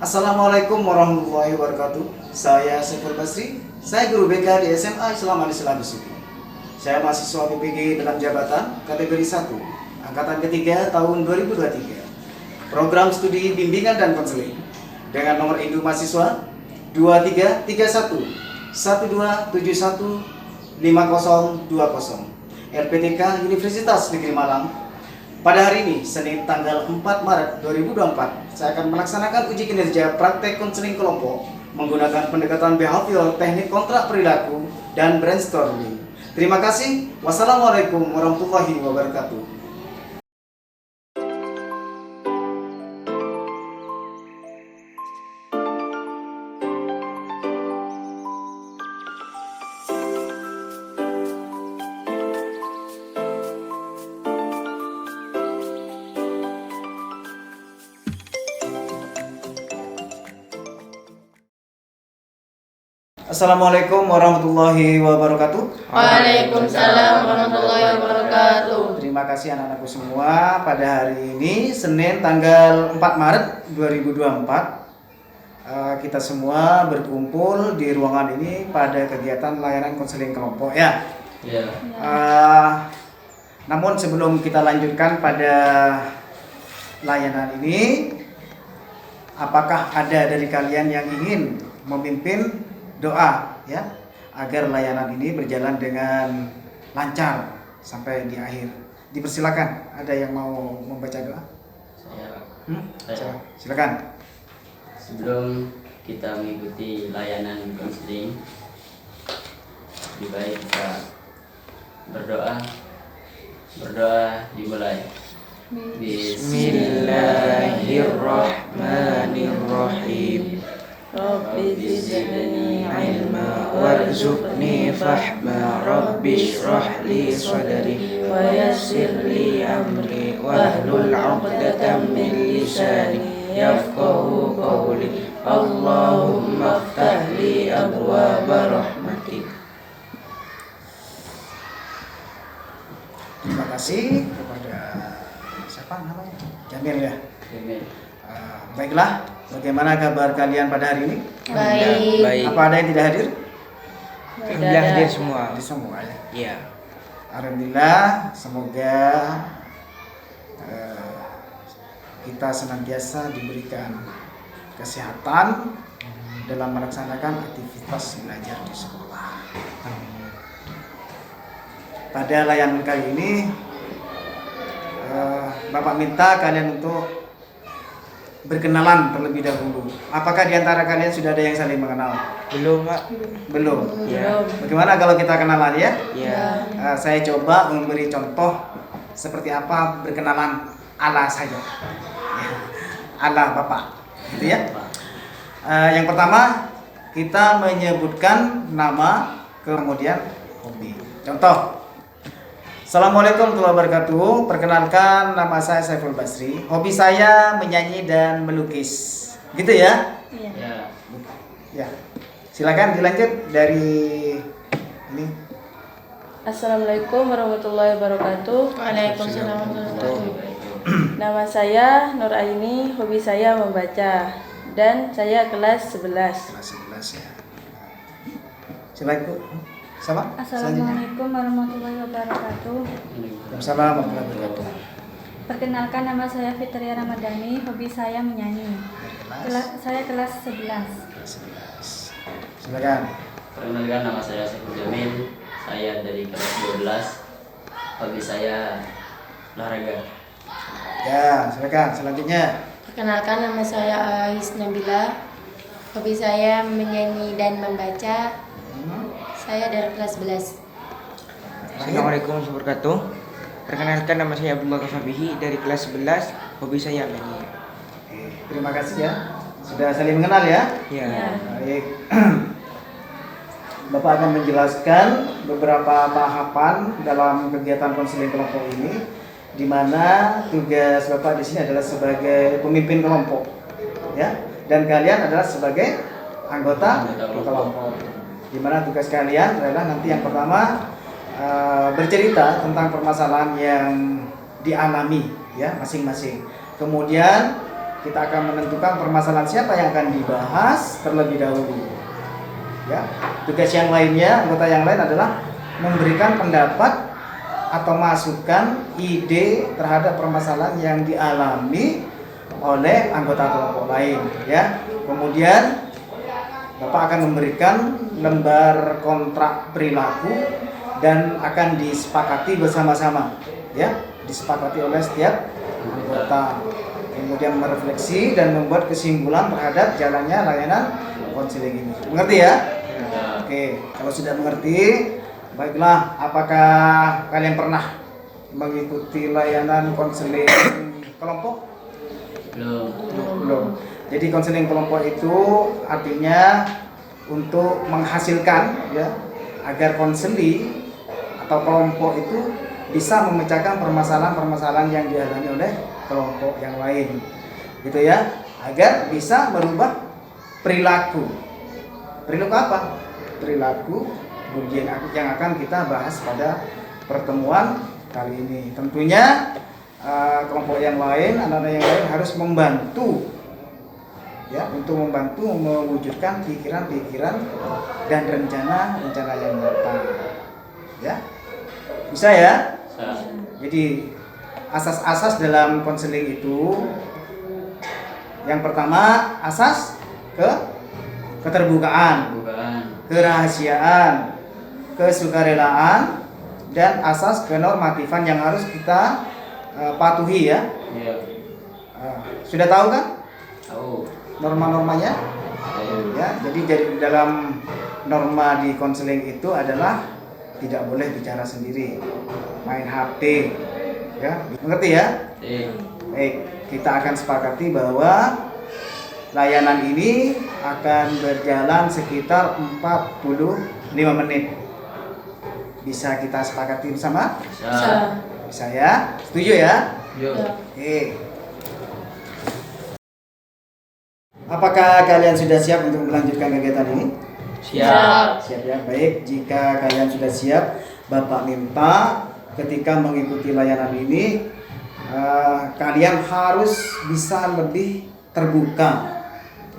Assalamualaikum warahmatullahi wabarakatuh. Saya Saiful Basri. Saya guru BK di SMA Islam Al-Islam Suku. Saya mahasiswa PPG dalam jabatan kategori 1, angkatan ketiga tahun 2023. Program studi bimbingan dan konseling dengan nomor induk mahasiswa 2331 1271 5020 RPTK Universitas Negeri Malang. Pada hari ini, Senin tanggal 4 Maret 2024, saya akan melaksanakan uji kinerja praktek konseling kelompok menggunakan pendekatan behavioral, teknik kontrak perilaku, dan brainstorming. Terima kasih. Wassalamualaikum warahmatullahi wabarakatuh. Assalamualaikum warahmatullahi wabarakatuh. Waalaikumsalam warahmatullahi wabarakatuh. Terima kasih anak-anakku semua. Pada hari ini Senin tanggal 4 Maret 2024, kita semua berkumpul di ruangan ini pada kegiatan layanan konseling kelompok ya. Ya. Namun sebelum kita lanjutkan pada layanan ini, apakah ada dari kalian yang ingin memimpin doa ya agar layanan ini berjalan dengan lancar sampai di akhir? Dipersilakan. Ada yang mau membaca doa? Saya. Silakan. Sebelum kita mengikuti layanan konseling, lebih baik kita berdoa. Berdoa dimulai. Bismillahirrahmanirrahim. Rabbi zidni ilma warzuqni fahma. Rabbi shrah li sadri wa yassir li amri wahlul 'uqdatam min lisani yafqahu qawli. Allahumma iftah li abwaaba rahmatik. Terima kasih kepada siapa namanya? Jamil ya. Amin. Baiklah, bagaimana kabar kalian pada hari ini? Baik. Apa ada yang tidak hadir? Alhamdulillah hadir semua. Hadir semua ya. Iya. Alhamdulillah, semoga kita senantiasa diberikan kesehatan dalam melaksanakan aktivitas belajar di sekolah. Pada layanan kali ini, Bapak minta kalian untuk berkenalan terlebih dahulu. Apakah di antara kalian sudah ada yang saling mengenal? Belum, Pak. Belum. Ya. Bagaimana kalau kita kenalan ya? Ya. Saya coba memberi contoh seperti apa berkenalan ala saja. Ya. Ala Bapak. Gitu ya. Yang pertama, kita menyebutkan nama, kemudian hobi. Contoh. Assalamualaikum warahmatullahi wabarakatuh. Perkenalkan, nama saya Saiful Basri. Hobi saya menyanyi dan melukis. Gitu ya? Ya. Ya. Silakan dilanjut dari ini. Assalamualaikum warahmatullahi wabarakatuh. Waalaikumsalam warahmatullahi wabarakatuh. Nama saya Nur Aini, hobi saya membaca dan saya kelas 11. Kelas 11 ya. Silakan. Sama? Assalamualaikum warahmatullahi wabarakatuh. Waalaikumsalam warahmatullahi wabarakatuh. Perkenalkan, nama saya Fitria Ramadhani, hobi saya menyanyi. Saya kelas 11. Kelas 11. Silakan. Perkenalkan, nama saya Saiful Jamil. Saya dari kelas 12. Hobi saya olahraga. Ya, silakan. Selanjutnya. Perkenalkan, nama saya Ais Nabila. Hobi saya menyanyi dan membaca. Saya dari kelas 11. Assalamualaikum warahmatullahi wabarakatuh. Perkenalkan, nama saya Abdullah Kafabihi dari kelas 11. Hobi saya menyanyi. Terima kasih ya. Sudah saling mengenal ya? Ya. Baik. Bapak akan menjelaskan beberapa tahapan dalam kegiatan konseling kelompok ini, di mana tugas Bapak di sini adalah sebagai pemimpin kelompok, ya, dan kalian adalah sebagai anggota kelompok. Di mana tugas kalian adalah nanti yang pertama bercerita tentang permasalahan yang dialami ya masing-masing. Kemudian kita akan menentukan permasalahan siapa yang akan dibahas terlebih dahulu. Ya, tugas yang lainnya, anggota yang lain adalah memberikan pendapat atau masukan ide terhadap permasalahan yang dialami oleh anggota kelompok lain. Ya, kemudian Bapak akan memberikan lembar kontrak perilaku dan akan disepakati bersama-sama. Ya, disepakati oleh setiap anggota. Kemudian merefleksi dan membuat kesimpulan terhadap jalannya layanan konseling ini. Mengerti ya? Oke, kalau sudah mengerti, baiklah. Apakah kalian pernah mengikuti layanan konseling kelompok? Belum. Jadi konseling kelompok itu artinya untuk menghasilkan, ya, agar konseli atau kelompok itu bisa memecahkan permasalahan-permasalahan yang dialami oleh kelompok yang lain, gitu ya, agar bisa merubah perilaku. Perilaku apa? Perilaku bullying yang akan kita bahas pada pertemuan kali ini. Tentunya kelompok yang lain, anak-anak yang lain harus membantu, ya, untuk membantu mewujudkan pikiran-pikiran dan rencana-rencana yang matang. Ya, bisa ya? Jadi asas-asas dalam konseling itu, yang pertama asas keterbukaan, kerahasiaan, kesukarelaan, dan asas kenormatifan yang harus kita patuhi, ya. Sudah tahu kan? Tahu. Norma-normanya? Ya, jadi dalam norma di konseling itu adalah tidak boleh bicara sendiri, main HP, ya, mengerti ya? Baik, kita akan sepakati bahwa layanan ini akan berjalan sekitar 45 menit. Bisa kita sepakati bersama? Bisa ya? Setuju ya? Oke. Apakah kalian sudah siap untuk melanjutkan kegiatan ini? Siap. Siap ya. Baik, jika kalian sudah siap, Bapak minta ketika mengikuti layanan ini kalian harus bisa lebih terbuka,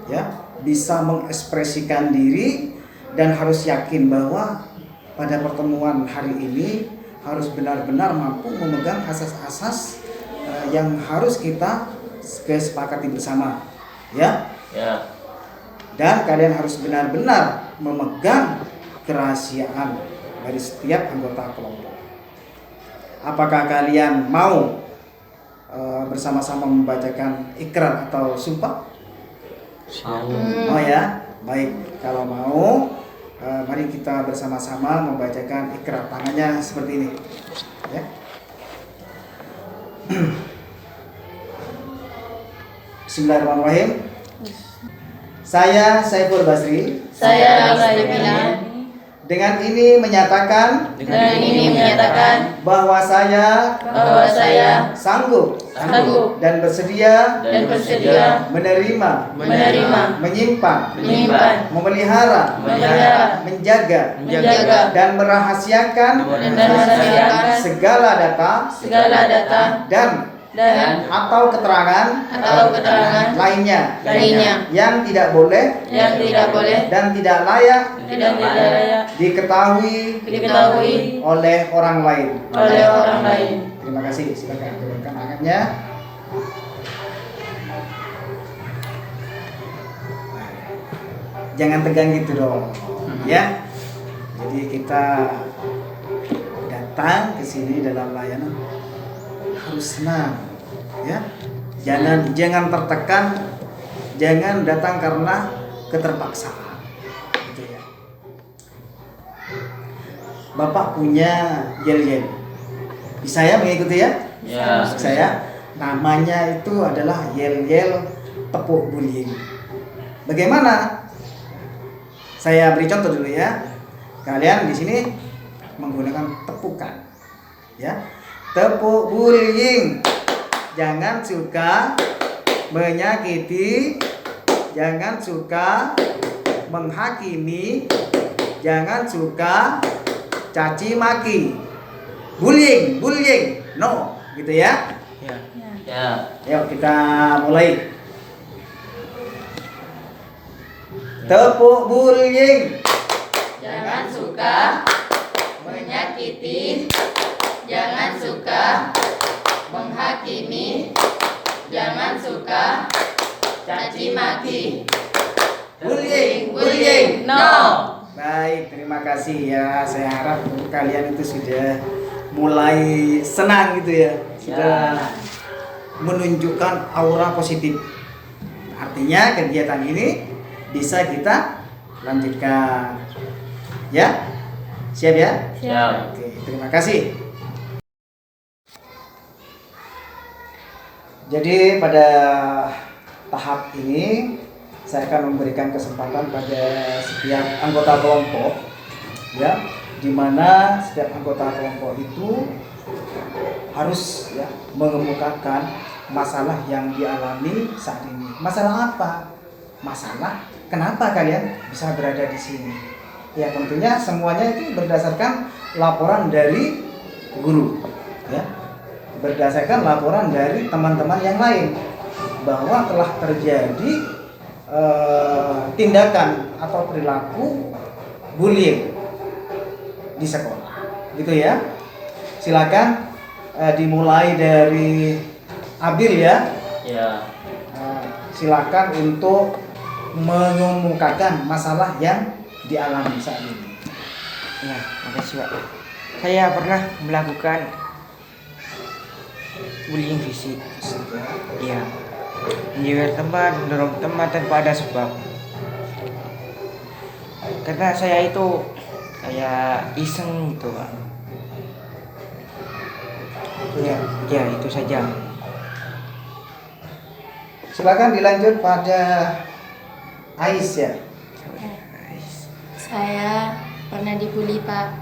ya, bisa mengekspresikan diri dan harus yakin bahwa pada pertemuan hari ini harus benar-benar mampu memegang asas-asas yang harus kita kesepakati bersama, ya. Dan kalian harus benar-benar memegang kerahasiaan dari setiap anggota kelompok. Apakah kalian mau bersama-sama membacakan ikrar atau sumpah? Mau ya? Baik, kalau mau, mari kita bersama-sama membacakan ikrar. Tangannya seperti ini, ya. Bismillahirrahmanirrahim. Saya Saiful Basri. Saya Nabila. Dengan ini menyatakan bahwa saya sanggup dan bersedia menerima, menyimpan, memelihara, menjaga, dan merahasiakan segala data dan atau keterangan lainnya yang tidak boleh dan tidak layak diketahui oleh orang lain. Terima kasih. Silakan turunkan tangannya. Jangan tegang gitu dong, ya. Jadi kita datang ke sini dalam layanan harus senang, ya. Jangan tertekan, jangan datang karena keterpaksaan, gitu ya. Bapak punya yel-yel, bisa ya mengikuti ya? Ya. Saya, namanya itu adalah yel-yel tepuk bullying. Bagaimana? Saya beri contoh dulu ya. Kalian di sini menggunakan tepukan, ya. Tepuk bullying. Jangan suka menyakiti, jangan suka menghakimi, jangan suka caci maki. Bullying, no, gitu ya. Ya. Yuk kita mulai. Tepuk bullying. Jangan suka menyakiti, jangan suka menghakimi, jangan suka caci maki. Bullying, no. Baik, terima kasih ya. Saya harap kalian itu sudah mulai senang gitu ya. Sudah menunjukkan aura positif. Artinya kegiatan ini bisa kita lanjutkan. Ya? Siap ya? Siap. Oke, terima kasih. Jadi pada tahap ini saya akan memberikan kesempatan pada setiap anggota kelompok, ya, di mana setiap anggota kelompok itu harus ya mengemukakan masalah yang dialami saat ini. Masalah apa? Masalah kenapa kalian bisa berada di sini? Ya tentunya semuanya itu berdasarkan laporan dari guru, ya, berdasarkan laporan dari teman-teman yang lain bahwa telah terjadi tindakan atau perilaku bullying di sekolah, gitu ya. Silakan dimulai dari Abil ya. Ya. Silakan untuk mengemukakan masalah yang dialami saat ini. Ya, makasih Pak. Saya pernah melakukan bullying fisik. Iya. Menjewer teman, mendorong teman tanpa ada sebab. Karena saya itu kayak iseng gitu Pak. Ya. Ya, itu saja. Silakan dilanjut pada Ais ya. Saya pernah dibully, Pak.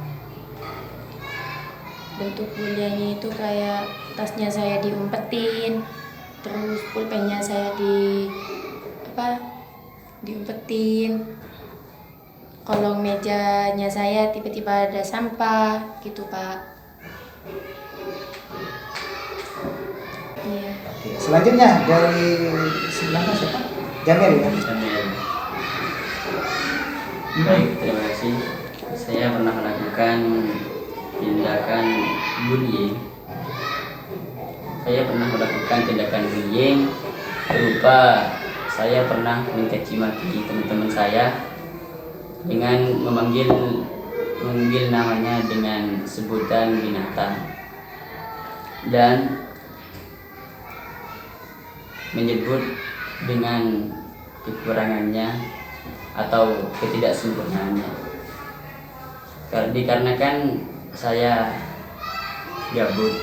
Bentuk buliannya itu kayak tasnya saya diumpetin, terus pulpennya saya diumpetin. Kolong mejanya saya tiba-tiba ada sampah gitu, Pak. Iya. Oke, selanjutnya dari sebelahnya siapa? Jamil ya. Jamil. Baik, terima kasih. Saya pernah melakukan tindakan bullying. Saya pernah melakukan tindakan bullying berupa saya pernah mencaci maki teman-teman saya dengan memanggil namanya dengan sebutan binatang dan menyebut dengan kekurangannya atau ketidaksempurnaannya. Dikarenakan saya gabut,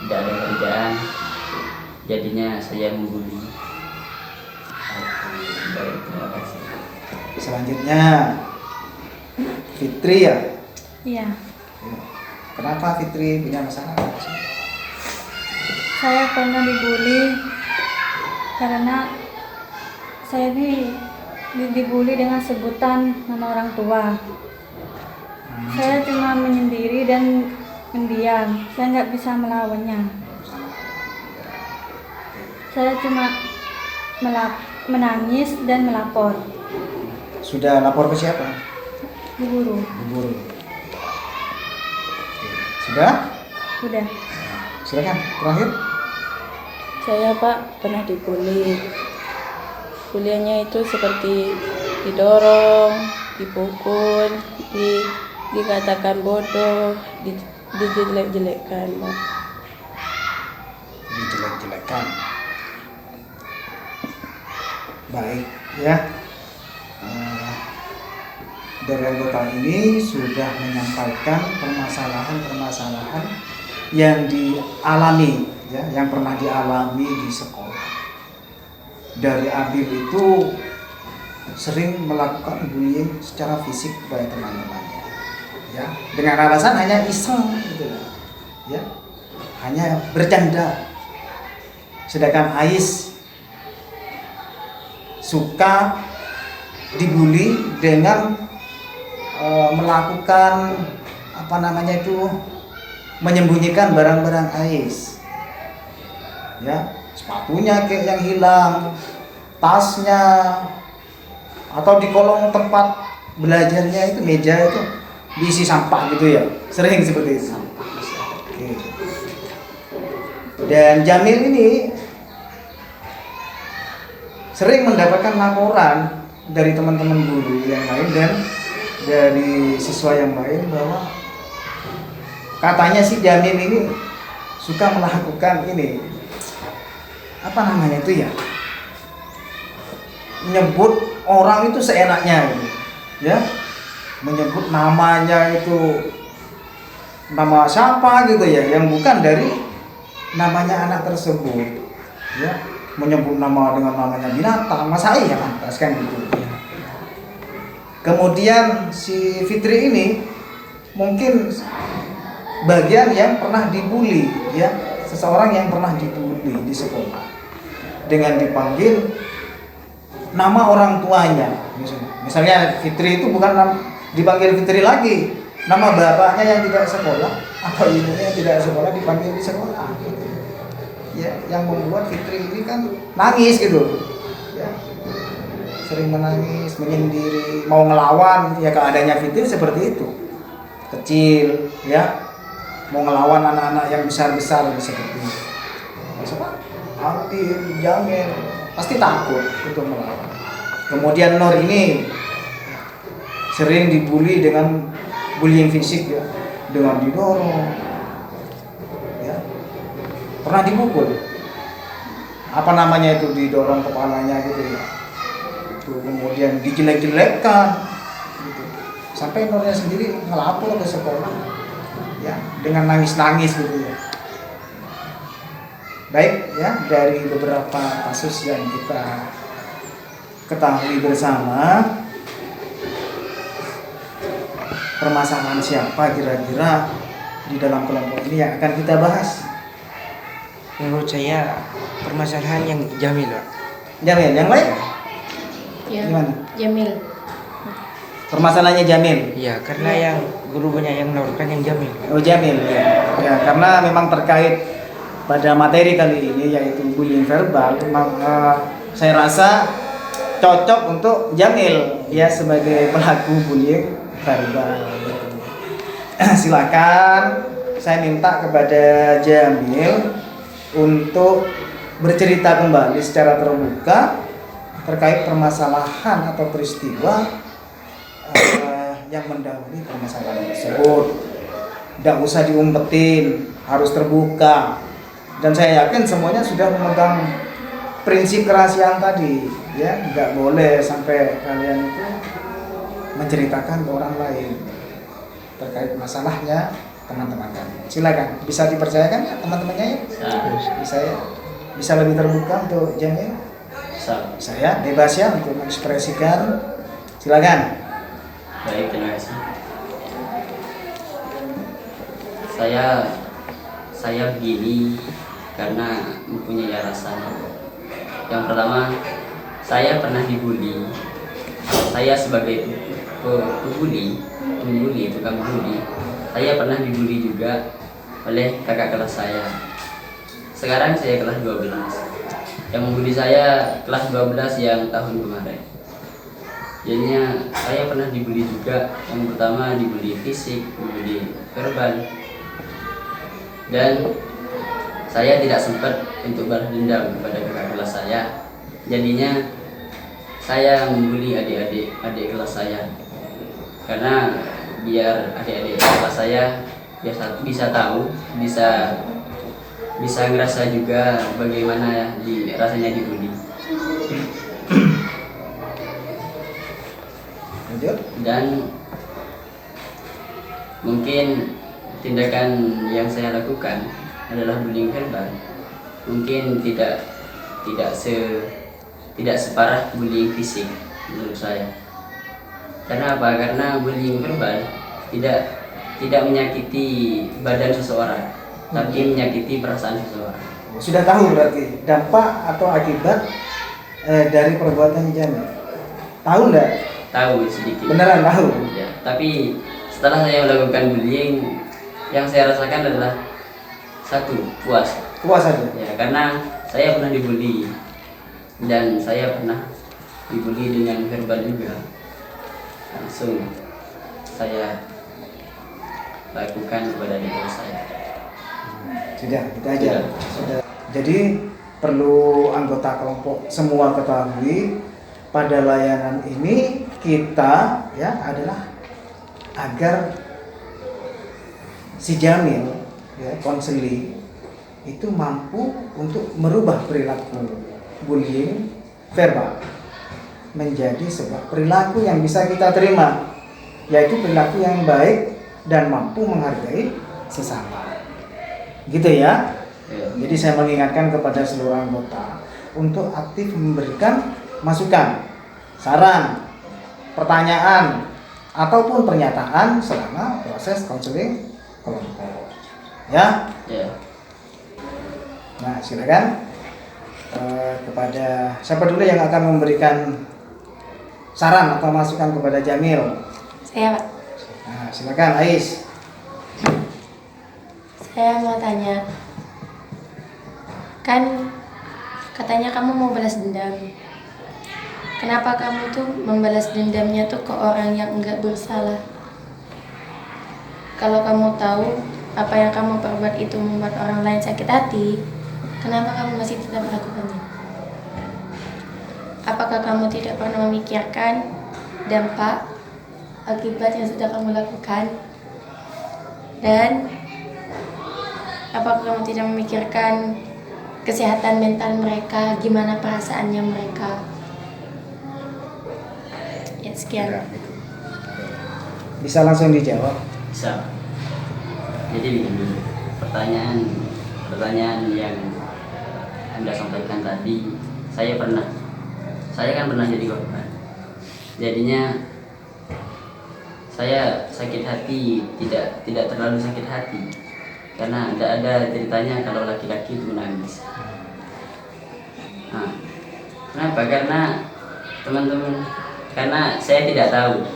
tidak ada kerjaan, jadinya saya membuli. Baik, terima kasih. Selanjutnya Fitri ya. Iya. Kenapa Fitri punya masalah? Saya pernah dibully karena saya dibully dengan sebutan nama orang tua. Saya cuma menyendiri dan mendiam. Saya nggak bisa melawannya. Saya cuma menangis dan melapor Sudah lapor ke siapa? ke guru. Bu guru. Sudah? Udah. Silakan terakhir. Saya Pak pernah dibully. Buliannya itu seperti didorong, dipukul, dikatakan bodoh, dijelek-jelekkan. Dijelek-jelekan. Baik ya. Dari anggota ini sudah menyampaikan permasalahan-permasalahan yang dialami, ya, yang pernah dialami di sekolah. Dari Abil itu sering melakukan bullying secara fisik kepada teman-temannya, ya, dengan alasan hanya iseng, gitu, ya, hanya bercanda. Sedangkan Ais suka dibully dengan melakukan menyembunyikan barang-barang Ais, ya, sepatunya kayak yang hilang, tasnya, atau di kolong tempat belajarnya itu meja itu diisi sampah gitu ya, sering seperti itu. Oke. Dan Jamil ini sering mendapatkan laporan dari teman-teman guru yang lain dan dari siswa yang lain bahwa katanya si Jamil ini suka melakukan ini, apa namanya itu ya, menyebut orang itu seenaknya gitu, ya, menyebut namanya itu nama siapa gitu ya, yang bukan dari namanya anak tersebut, ya, menyebut nama dengan namanya binatang, masa iya pantas kan gitu ya. Kemudian si Fitri ini mungkin bagian yang pernah dibully, ya, seseorang yang pernah dibully di sekolah dengan dipanggil nama orang tuanya. Misalnya Fitri itu bukan dipanggil Fitri lagi, nama bapaknya yang tidak sekolah atau ibunya yang tidak sekolah dipanggil di sekolah. Ya, yang membuat Fitri ini kan nangis gitu, ya, sering menangis, menyendiri, mau ngelawan. Ya keadaannya Fitri seperti itu, kecil, ya, mau ngelawan anak-anak yang besar-besar seperti itu. Hati Jamil pasti takut untuk melawan. Kemudian Nur ini sering dibully dengan bullying fisik, ya, dengan didorong, ya, pernah dipukul, apa namanya itu, didorong kepalanya gitu ya, itu kemudian dijelek-jelekkan gitu. Sampai Nurnya sendiri ngelapor ke sekolah, ya, dengan nangis-nangis gitu ya. Baik, ya, dari beberapa kasus yang kita ketahui bersama, permasalahan siapa kira-kira di dalam kelompok ini yang akan kita bahas? Menurut saya permasalahan yang Jamil, Pak. Jamil, yang lain? Ya, Gimana? Jamil. Permasalahannya Jamil. Iya, karena yang guru banyak yang melaporkan yang Jamil. Oh, Jamil, ya. Ya, karena memang terkait pada materi kali ini yaitu bullying verbal, saya rasa cocok untuk Jamil, ya, sebagai pelaku bullying verbal. Silakan, saya minta kepada Jamil untuk bercerita kembali secara terbuka terkait permasalahan atau peristiwa yang mendahului permasalahan tersebut. Tidak usah diumpetin, harus terbuka. Dan saya yakin semuanya sudah memegang prinsip kerahasiaan tadi, ya, nggak boleh sampai kalian itu menceritakan ke orang lain terkait masalahnya teman-teman kalian. Silakan, bisa dipercayakan ya teman-temannya ya? Bisa ya? Bisa lebih terbuka untuk Jamil? Bisa ya, bebas ya untuk mengekspresikan. Silakan. Baik, terima kasih. Saya begini karena mempunyai alasan. Yang pertama, saya pernah dibully. Saya sebagai tukang bully, saya pernah dibully juga oleh kakak kelas saya. Sekarang saya kelas 12. Yang membuli saya kelas 12 yang tahun kemarin. Jadinya saya pernah dibully juga. Yang pertama dibully fisik, dibully verbal. Dan saya tidak sempat untuk balas dendam kepada kakak kelas saya. Jadinya saya membuli adik kelas saya. Karena biar adik-adik kelas saya bisa tahu, bisa ngerasa juga bagaimana rasanya dibully. Dan mungkin tindakan yang saya lakukan adalah bullying verbal. Mungkin tidak separah bullying fisik menurut saya. Karena apa? Karena bullying verbal tidak menyakiti badan seseorang, tapi menyakiti perasaan seseorang. Sudah tahu berarti dampak atau akibat dari perbuatan Jamil? Tahu enggak? Tahu sedikit. Beneran tahu? Ya, tapi setelah saya melakukan bullying, yang saya rasakan adalah satu, puas. Puas aja? Ya, karena saya pernah dibully dan saya pernah dibully dengan verbal juga, langsung saya lakukan kepada diri saya. Sudah, itu aja. Sudah. Jadi perlu anggota kelompok semua ketahui pada layanan ini kita ya adalah agar si Jamil ya konseling itu mampu untuk merubah perilaku bullying verbal menjadi sebuah perilaku yang bisa kita terima, yaitu perilaku yang baik dan mampu menghargai sesama. Gitu ya. Jadi saya mengingatkan kepada seluruh anggota untuk aktif memberikan masukan, saran, pertanyaan, ataupun pernyataan selama proses konseling kelompok. Ya. Ya. Nah, silakan kepada siapa dulu yang akan memberikan saran atau masukan kepada Jamil. Saya, Pak. Nah, silakan Ais. Saya mau tanya. Kan katanya kamu mau balas dendam. Kenapa kamu tuh membalas dendamnya tuh ke orang yang enggak bersalah? Kalau kamu tahu apa yang kamu perbuat itu membuat orang lain sakit hati, kenapa kamu masih tetap melakukannya? Apakah kamu tidak pernah memikirkan dampak akibat yang sudah kamu lakukan? Dan apakah kamu tidak memikirkan kesehatan mental mereka, gimana perasaannya mereka? Ya, sekian. Bisa langsung dijawab. Bisa. Jadi begini, pertanyaan yang Anda sampaikan tadi, saya kan pernah jadi korban. Jadinya saya sakit hati, tidak terlalu sakit hati, karena tidak ada ceritanya kalau laki-laki itu menangis. Nah, kenapa? Karena teman-teman, karena saya tidak tahu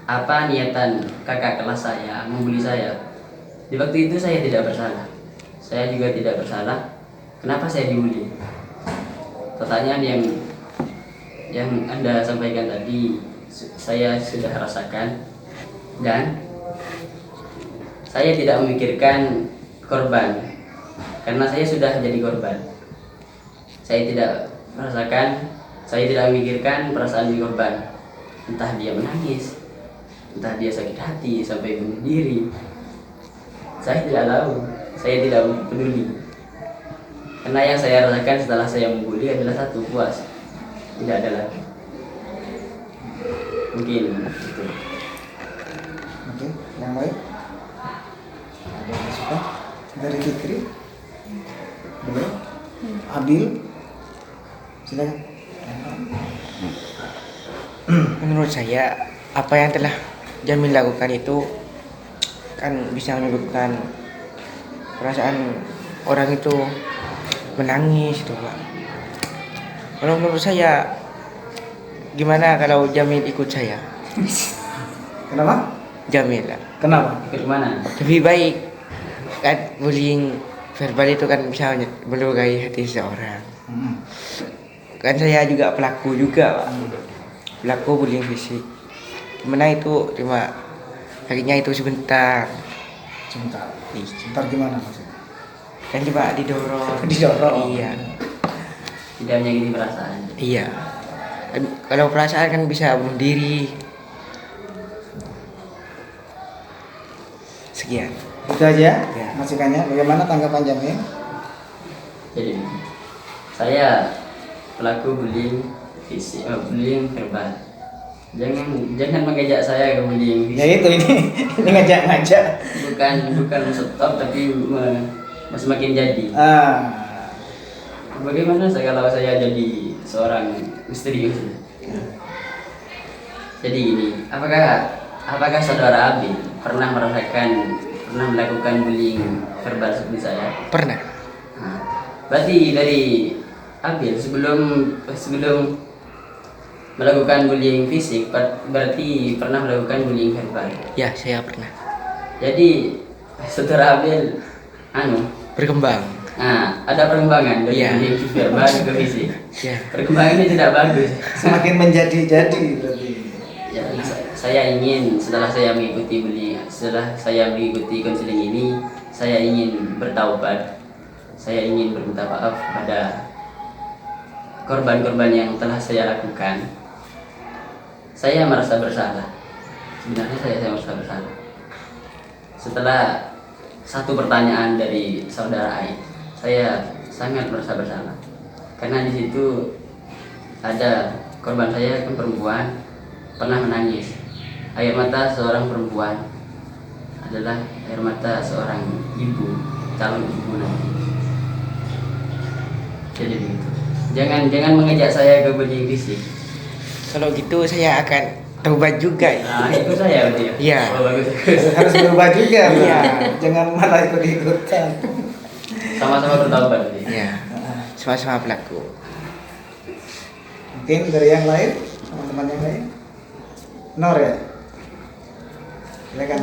apa niatan kakak kelas saya membuli saya. Di waktu itu saya tidak bersalah. Saya juga tidak bersalah. Kenapa saya dibully? Pertanyaan yang Anda sampaikan tadi saya sudah rasakan, dan saya tidak memikirkan korban karena saya sudah jadi korban. Saya tidak merasakan, saya tidak memikirkan perasaan di korban. Entah dia menangis, entah dia sakit hati sampai bunuh diri, saya tidak tahu, saya tidak peduli. Karena yang saya rasakan setelah saya membuli adalah satu, puas, tidak ada lagi. Mungkin itu. Oke, yang lain? Ada masukan dari Fikri? Belum? Abil? Silakan. Menurut saya apa yang telah Jamil lakukan itu kan bisa menyebabkan perasaan orang itu menangis itu, Pak. Kalau menurut saya, gimana kalau Jamil ikut saya? Kenapa? Jamil lah. Kenapa? Ke mana? Lebih baik kan, bullying verbal itu kan bisa melukai hati seseorang. Kan saya juga pelaku juga, Pak. Pelaku bullying fisik. Gimana itu cuma sakitnya itu sebentar. Sebentar. Sebentar gimana maksudnya? Kan coba didorong. Didorong. Iya. Tidak menyakiti perasaan. Iya. Kan kalau perasaan kan bisa bunuh diri. Sekian. Itu aja Ya. masukannya. Bagaimana tanggapan Jamil? Jadi saya pelaku bullying fisik, bullying verbal. Jangan mengajak saya ke bullying Ya fisik. itu ini ngajak-ngajak. Bukan stop tapi semakin jadi. Bagaimana kalau saya jadi seorang misterius? Jadi ini, apakah saudara Abi pernah melakukan bullying verbal seperti saya? Pernah. Nah, berarti dari Abil sebelum melakukan bullying fisik berarti pernah melakukan bullying verbal. Ya, saya pernah. Jadi saudara Abil Berkembang. Nah, ada perkembangan dari Iya. bullying verbal ke fisik. Ya. Perkembangannya tidak bagus. Semakin menjadi-jadi berarti. Ya, saya ingin setelah saya mengikuti bullying, setelah saya mengikuti konseling ini, saya ingin bertaubat. Saya ingin berminta maaf pada korban-korban yang telah saya lakukan. Saya merasa bersalah. Sebenarnya saya merasa bersalah. Setelah satu pertanyaan dari saudara Ai, saya sangat merasa bersalah. Karena di situ ada korban saya kan perempuan, pernah menangis. Air mata seorang perempuan adalah air mata seorang ibu, calon ibu nanti. Jadi begitu. Jangan mengajak saya ke bullying fisik. Kalau gitu saya akan taubat juga. Nah, itu saya berarti. Iya. Oh, bagus. Harus berubah juga. Iya. Jangan malah ikut-ikutan. Sama-sama bertaubat berarti. Ya. Sama-sama pelaku. Mungkin dari yang lain, teman-teman yang lain. Nor ya? Silakan.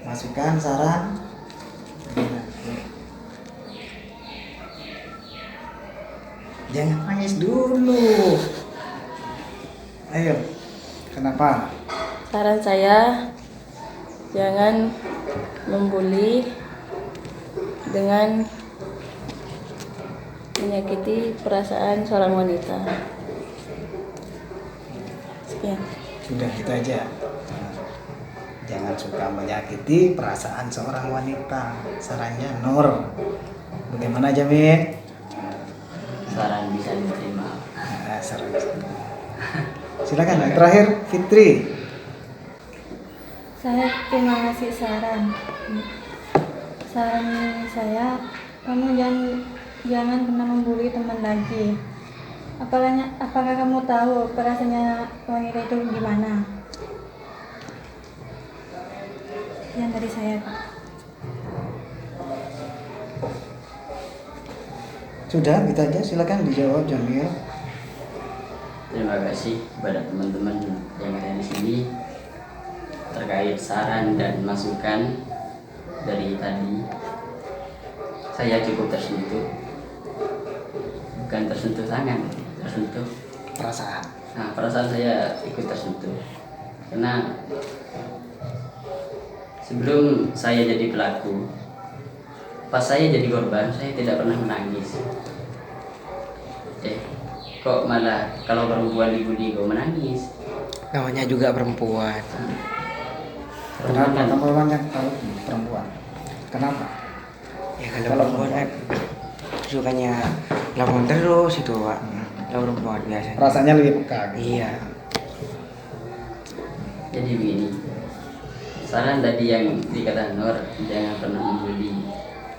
Masukan, saran. Jangan nangis dulu. Ayo. Kenapa? Saran saya, jangan membuli dengan menyakiti perasaan seorang wanita. Sekian. Sudah itu aja. Jangan suka menyakiti perasaan seorang wanita. Sarannya Nur. Bagaimana Jamil? Saran bisa diterima. Nah, saran. Silakan. Yang terakhir Fitri. Saya terima kasih saran. Saran saya, kamu jangan pernah membuli teman lagi. Apakah kamu tahu perasaannya wanita itu gimana? Yang dari saya, Kak. Sudah, gitu aja. Silakan dijawab Jamil. Terima kasih kepada teman-teman yang ada di sini terkait saran dan masukan dari tadi. Saya cukup tersentuh, bukan tersentuh tangan, tersentuh Perasaan. Nah, perasaan saya ikut tersentuh karena sebelum saya jadi pelaku, pas saya jadi korban, saya tidak pernah menangis. Kok malah kalau perempuan dibully kok menangis? Namanya juga perempuan. Kenapa kamu banyak tahu perempuan? Kenapa? Ya kalau perempuan kan sukanya lawan terus itu Pak. Kalau perempuan biasanya. Rasanya lebih peka gitu. Iya. Jadi begini, saran tadi yang dikatakan Nur, jangan pernah membuli.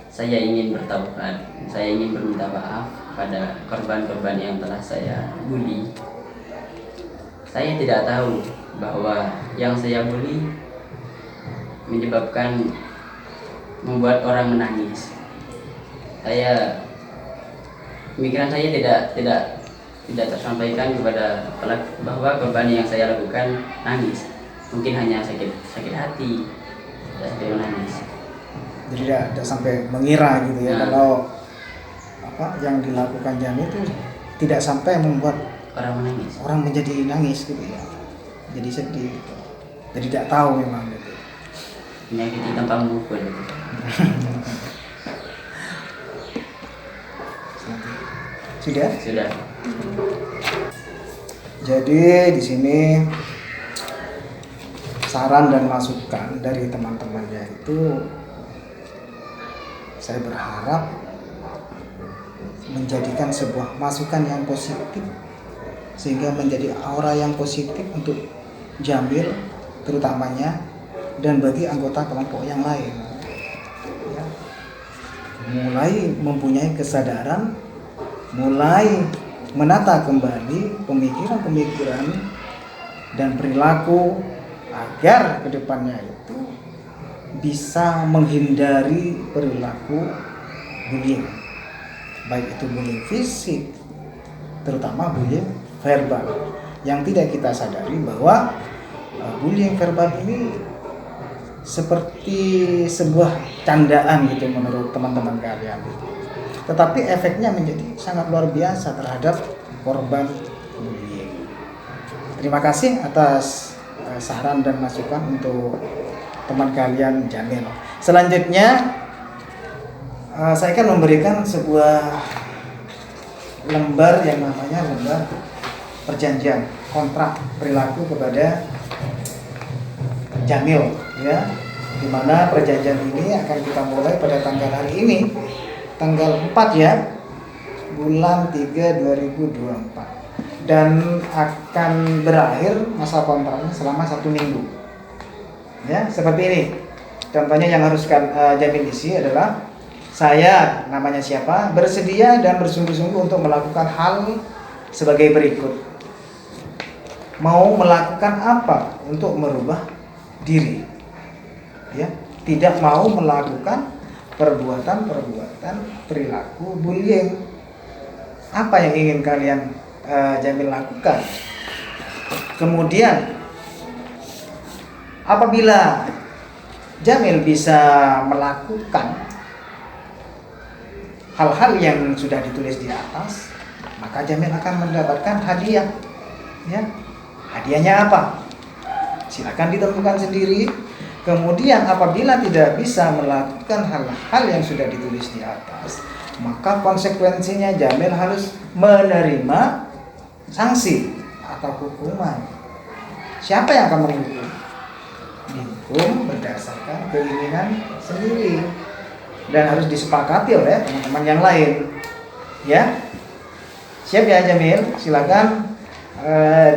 Saya ingin bertaubat, saya ingin berminta maaf pada korban-korban yang telah saya bully. Saya tidak tahu bahwa yang saya bully menyebabkan membuat orang menangis. Pemikiran saya tidak tersampaikan kepada pelaku bahwa korban yang saya lakukan nangis. Mungkin hanya sakit hati, tidak sampai menangis. Jadi tidak sampai mengira gitu ya, Nah. kalau apa yang dilakukan Jamil itu tidak sampai membuat Orang menangis. orang menjadi nangis gitu ya. Jadi sedih gitu. Jadi tidak tahu memang gitu. Menyakiti tanpa memukul. Sudah? Sudah. Jadi di sini saran dan masukan dari teman-temannya itu saya berharap menjadikan sebuah masukan yang positif sehingga menjadi aura yang positif untuk Jamil terutamanya dan bagi anggota kelompok yang lain. Ya. Mulai mempunyai kesadaran, mulai menata kembali pemikiran-pemikiran dan perilaku agar kedepannya itu bisa menghindari perilaku bullying, baik itu bullying fisik, terutama bullying verbal, yang tidak kita sadari bahwa bullying verbal ini seperti sebuah candaan gitu menurut teman-teman kalian. Tetapi efeknya menjadi sangat luar biasa terhadap korban bullying. Terima kasih atas saran dan masukan untuk teman kalian Jamil. Selanjutnya saya akan memberikan sebuah lembar yang namanya lembar perjanjian kontrak perilaku kepada Jamil, ya, dimana perjanjian ini akan kita mulai pada tanggal hari ini, tanggal 4 ya, bulan 3 2024, dan akan berakhir masa kontraknya selama 1 minggu, ya, seperti ini. Contohnya yang harus Jamil isi adalah, saya, namanya siapa, bersedia dan bersungguh-sungguh untuk melakukan hal sebagai berikut. Mau melakukan apa untuk merubah diri, ya, tidak mau melakukan perbuatan perilaku bullying. Apa yang ingin kalian Jamil lakukan? Kemudian apabila Jamil bisa melakukan hal-hal yang sudah ditulis di atas, maka Jamil akan mendapatkan hadiah, ya. Hadiahnya apa? Silakan ditentukan sendiri. Kemudian apabila tidak bisa melakukan hal-hal yang sudah ditulis di atas, maka konsekuensinya Jamil harus menerima sanksi atau hukuman. Siapa yang akan menghukum? Dihukum berdasarkan keinginan sendiri dan harus disepakati oleh teman-teman yang lain, ya. Siap ya Jamil? Silakan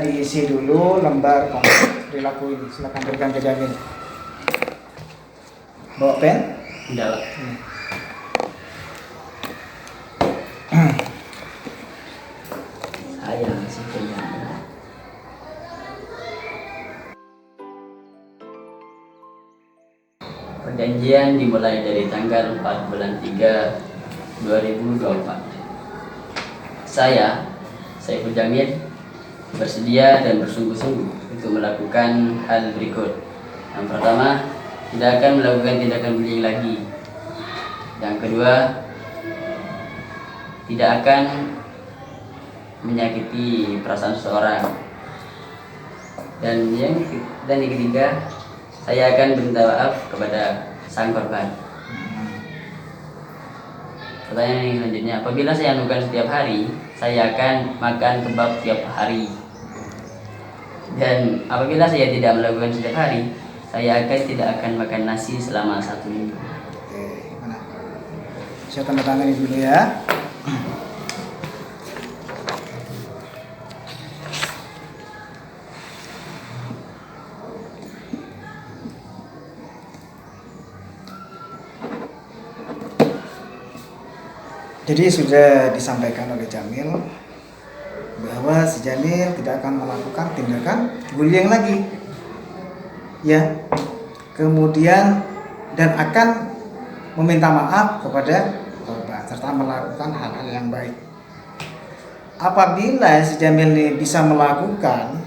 diisi dulu lembar kontrak perilaku ini. Silakan berikan ke Jamil. Bawa pen? Tidak, Pak. Saya masih punya. Perjanjian dimulai dari tanggal 4 bulan 3 2024. Saya, Saiful Jamil, bersedia dan bersungguh-sungguh untuk melakukan hal berikut. Yang pertama, tidak akan melakukan tindakan bullying lagi. Yang kedua, tidak akan menyakiti perasaan seseorang. Dan yang ketiga, saya akan minta maaf kepada sang korban. Pertanyaan yang selanjutnya, apabila saya lakukan setiap hari, saya akan makan kebab setiap hari. Dan apabila saya tidak melakukan setiap hari, saya tidak akan makan nasi selama 1 minggu. Oke, mana? Saya tanda tangani dulu ya. Jadi sudah disampaikan oleh Jamil bahwa si Jamil tidak akan melakukan tindakan bullying lagi, ya. Kemudian dan akan meminta maaf kepada korban serta melakukan hal-hal yang baik. Apabila si Jamil ini bisa melakukan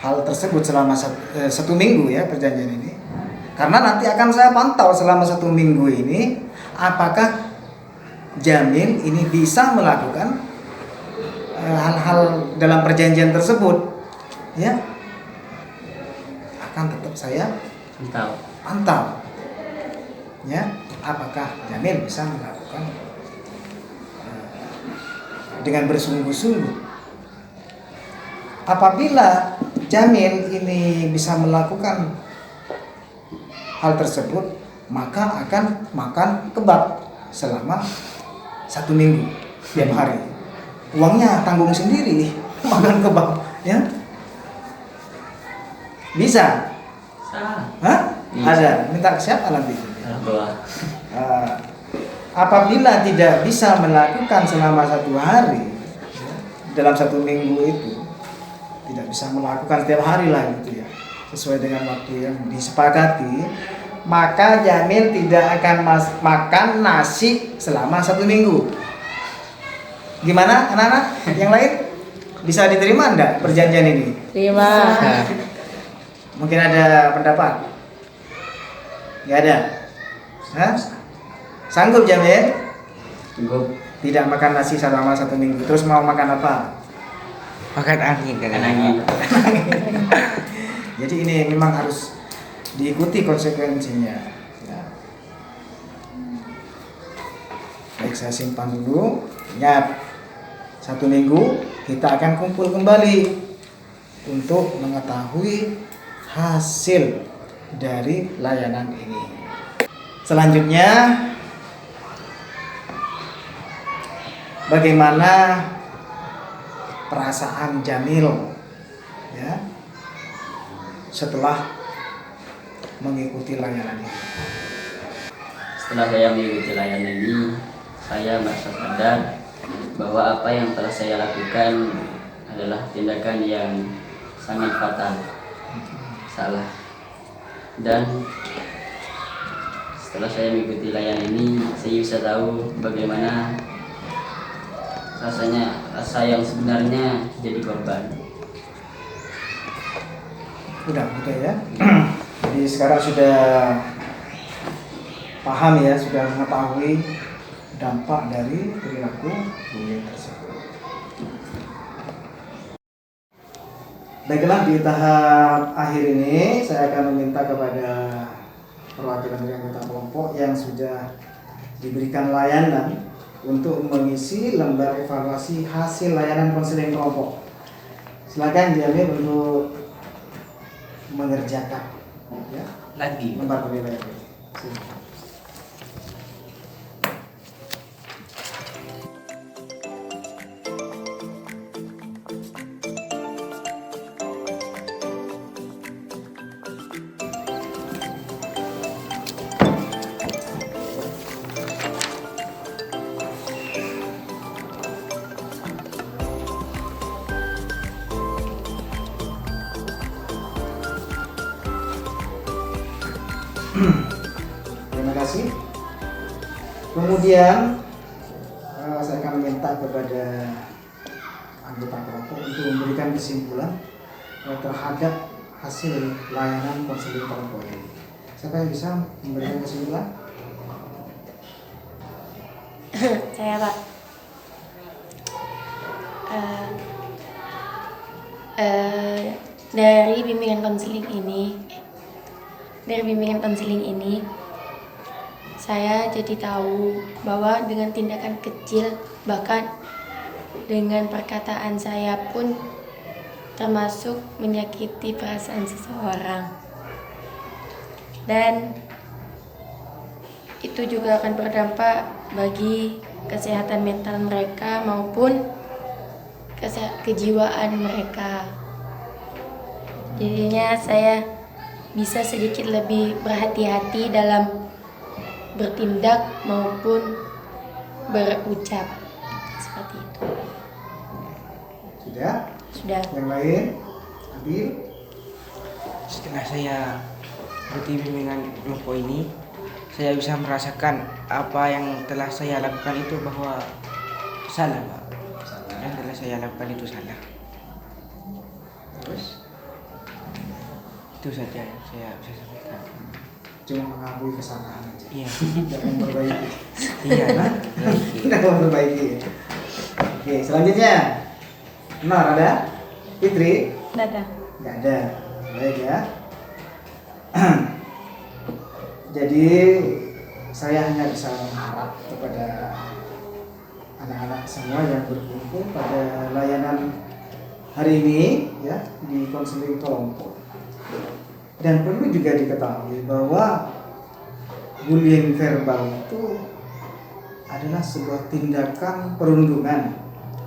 hal tersebut selama 1 minggu, ya, perjanjian ini, karena nanti akan saya pantau selama 1 minggu ini apakah Jamil ini bisa melakukan hal-hal dalam perjanjian tersebut, ya, akan tetap saya pantau, ya, apakah Jamil bisa melakukan dengan bersungguh-sungguh. Apabila Jamil ini bisa melakukan hal tersebut, maka akan makan kebab selama 1 minggu tiap hari. Uangnya tanggung sendiri, makan kebab, ya. Bisa? Hah? Bisa. Ada. Minta siapa nanti? Alhamdulillah. Apabila tidak bisa melakukan selama 1 hari, ya, dalam 1 minggu itu tidak bisa melakukan setiap hari lah gitu, ya, sesuai dengan waktu yang disepakati, maka Jamil tidak akan makan nasi selama 1 minggu. Gimana anak-anak yang lain? Bisa diterima enggak perjanjian ini? Terima. Mungkin ada pendapat? Nggak ada. Hah? Sanggup Jamil? Sanggup. Tidak makan nasi selama 1 minggu. Terus mau makan apa? Makan angin kan? Makan angin. Jadi ini memang harus diikuti konsekuensinya. Ya. Baik, saya simpan dulu. Ingat, 1 minggu kita akan kumpul kembali untuk mengetahui hasil dari layanan ini. Selanjutnya, bagaimana perasaan Jamil ya setelah mengikuti layanan ini? Setelah saya mengikuti layanan ini, saya merasa sadar bahwa apa yang telah saya lakukan adalah tindakan yang sangat fatal, salah. Dan setelah saya mengikuti layanan ini, saya bisa tahu bagaimana rasa yang sebenarnya jadi korban. Udah ya. Jadi sekarang sudah paham ya, sudah mengetahui dampak dari perilaku bullying tersebut. Baiklah, di tahap akhir ini saya akan meminta kepada perwakilan dari anggota kelompok yang sudah diberikan layanan untuk mengisi lembar evaluasi hasil layanan konseling kelompok. Silakan Jamil untuk mengerjakan ya Lagi. lembar penilaian ini. Silakan. Terima kasih. Kemudian saya akan meminta kepada anggota kelompok untuk memberikan kesimpulan terhadap hasil layanan konseling kelompok ini. Siapa yang bisa memberikan kesimpulan? Saya Pak. Dari bimbingan konseling ini, saya jadi tahu bahwa dengan tindakan kecil, bahkan dengan perkataan saya pun termasuk menyakiti perasaan seseorang. Dan itu juga akan berdampak bagi kesehatan mental mereka maupun kejiwaan mereka. Jadinya saya bisa sedikit lebih berhati-hati dalam bertindak maupun berucap. Seperti itu. Sudah? Sudah. Yang lain? Abil? Setelah saya ikuti bimbingan kelompok ini, saya bisa merasakan apa yang telah saya lakukan itu bahwa salah, Pak. Yang telah saya lakukan itu salah. Terus? Itu saja yang saya bisa sampaikan. Cuma mengakui kesalahan aja. Iya. Tidak memperbaiki. Iya, Pak. Tidak memperbaiki. Oke, selanjutnya. Nah, ada? Fitri? Dadah. Nggak ada. Baik ya. Jadi saya hanya bisa mengharap kepada anak-anak semua yang berkumpul pada layanan hari ini ya di konseling kelompok. Dan perlu juga diketahui bahwa bullying verbal itu adalah sebuah tindakan perundungan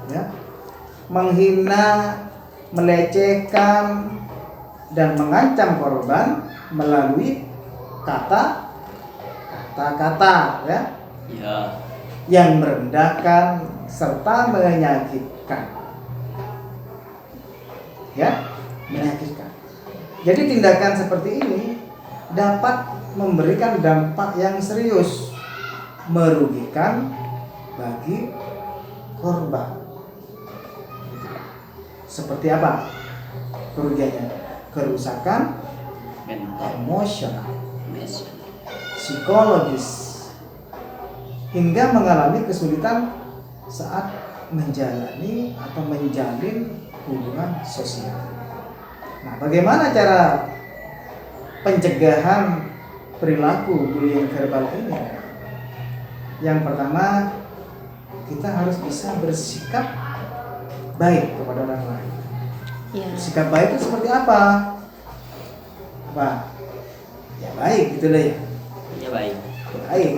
ya, menghina, melecehkan dan mengancam korban melalui kata-kata ya, Ya. yang merendahkan serta menyakitkan. Ya, menyakitkan. Jadi tindakan seperti ini dapat memberikan dampak yang serius, merugikan bagi korban. Seperti apa kerugiannya? Kerusakan Mental. emosional. psikologis, hingga mengalami kesulitan saat menjalani atau menjalin hubungan sosial. Nah, bagaimana cara pencegahan perilaku bullying verbal ini? Yang pertama, kita harus bisa bersikap baik kepada orang lain. Ya. Sikap baik itu seperti apa? Apa? Ya baik gitu lah ya. Ya baik. Baik.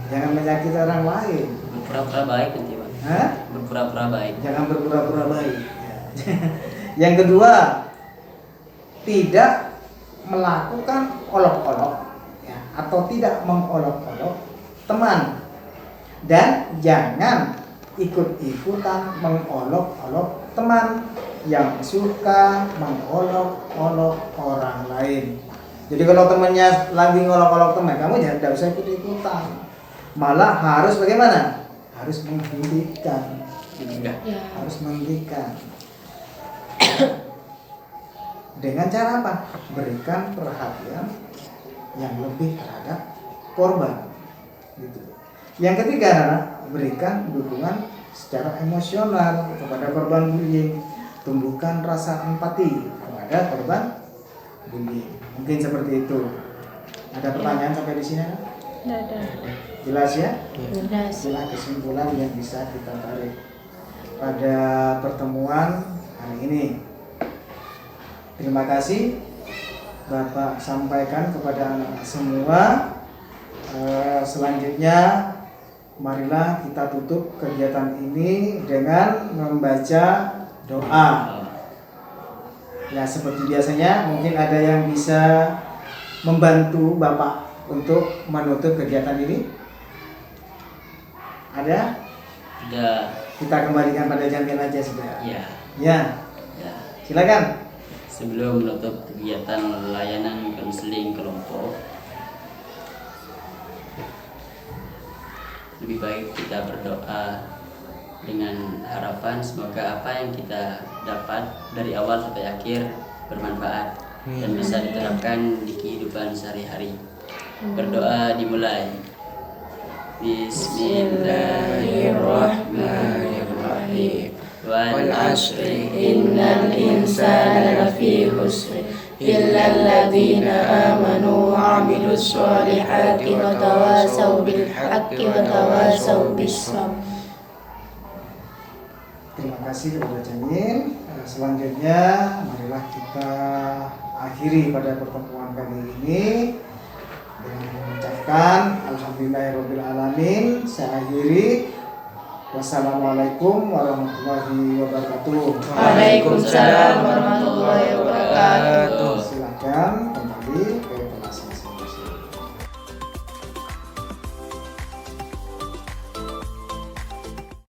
Jangan menyakiti orang lain. Berpura-pura baik nanti Pak. Hah? Berpura-pura baik. Jangan berpura-pura baik. Yang kedua, tidak melakukan olok-olok ya, atau tidak mengolok-olok teman, dan jangan ikut-ikutan mengolok-olok teman yang suka mengolok-olok orang lain. Jadi kalau temannya lagi ngolok-olok teman, kamu jangan, tidak usah ikut-ikutan. Malah harus bagaimana? Harus menghentikan. Ya. Harus menghentikan. Dengan cara apa? Berikan perhatian yang lebih terhadap korban. Gitu. Yang ketiga adalah berikan dukungan secara emosional kepada korban bullying. Tumbuhkan rasa empati kepada korban bullying. Mungkin seperti itu. Ada pertanyaan sampai di sini? Tidak ada. Jelas ya? Jelas. Inilah kesimpulan yang bisa kita tarik pada pertemuan hari ini. Terima kasih Bapak sampaikan kepada anak semua. Selanjutnya marilah kita tutup kegiatan ini dengan membaca doa. Ya, seperti biasanya mungkin ada yang bisa membantu Bapak untuk menutup kegiatan ini. Ada? Ada. Kita kembalikan pada Jamil aja sudah. Ya. Ya, Ya. silakan. Sebelum menutup kegiatan layanan konseling kelompok, lebih baik kita berdoa dengan harapan semoga apa yang kita dapat dari awal sampai akhir bermanfaat dan bisa diterapkan di kehidupan sehari-hari. Berdoa dimulai. Bismillahirrahmanirrahim. Wal asri Innal insana lafi khusr illa alladzina amanu wa 'amilus solihati wa tawasaw bil haqqi wa tawasaw bis sabr. Terima kasih kepada Jamil. Selanjutnya marilah kita akhiri pada pertemuan kali ini dengan mengucapkan alhamdulillahirabbil alamin. Saya akhiri. Wassalamualaikum warahmatullahi wabarakatuh. Waalaikumsalam warahmatullahi wabarakatuh. Silakan.